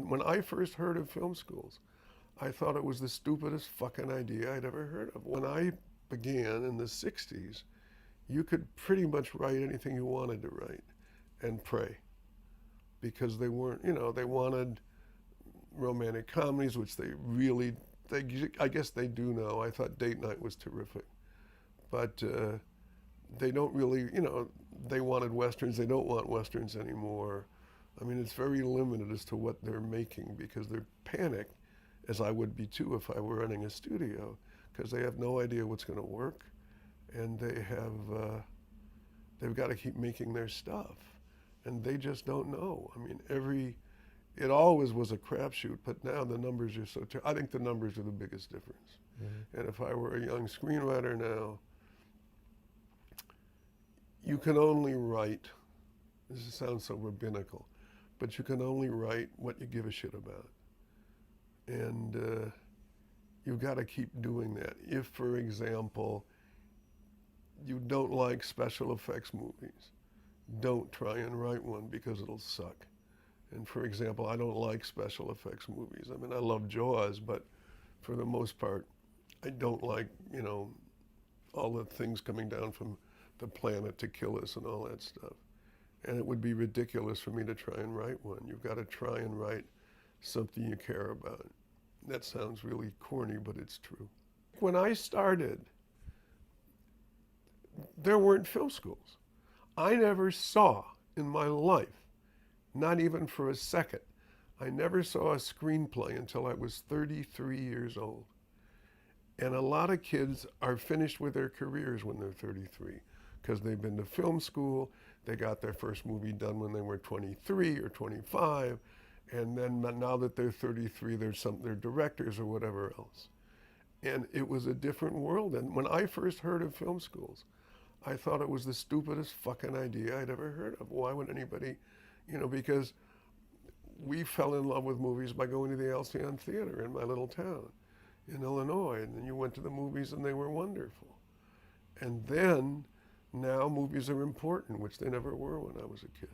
when I first heard of film schools, I thought it was the stupidest fucking idea I'd ever heard of. When I began in the 60s, you could pretty much write anything you wanted to write and pray because they weren't, they wanted romantic comedies, which I guess they do now. I thought Date Night was terrific. But they don't really, they wanted Westerns. They don't want Westerns anymore. I mean, it's very limited as to what they're making because they're panicked, as I would be too if I were running a studio, because they have no idea what's going to work, and they've got to keep making their stuff, and they just don't know. I mean, it always was a crapshoot, but now the numbers are I think the numbers are the biggest difference. Mm-hmm. And if I were a young screenwriter now, you can only write, this sounds so rabbinical, but you can only write what you give a shit about. And you've got to keep doing that. If, for example, you don't like special effects movies, don't try and write one because it'll suck. And for example, I don't like special effects movies. I mean, I love Jaws, but for the most part, I don't like, all the things coming down from the planet to kill us and all that stuff. And it would be ridiculous for me to try and write one. You've got to try and write something you care about. That sounds really corny, but it's true. When I started, there weren't film schools. I never saw in my life, not even for a second, I never saw a screenplay until I was 33 years old. And a lot of kids are finished with their careers when they're 33 because they've been to film school, they got their first movie done when they were 23 or 25, and then now that they're 33, they're directors or whatever else. And it was a different world. And when I first heard of film schools, I thought it was the stupidest fucking idea I'd ever heard of. Why would anybody, because we fell in love with movies by going to the Alcyon Theater in my little town in Illinois. And then you went to the movies and they were wonderful. And then now movies are important, which they never were when I was a kid.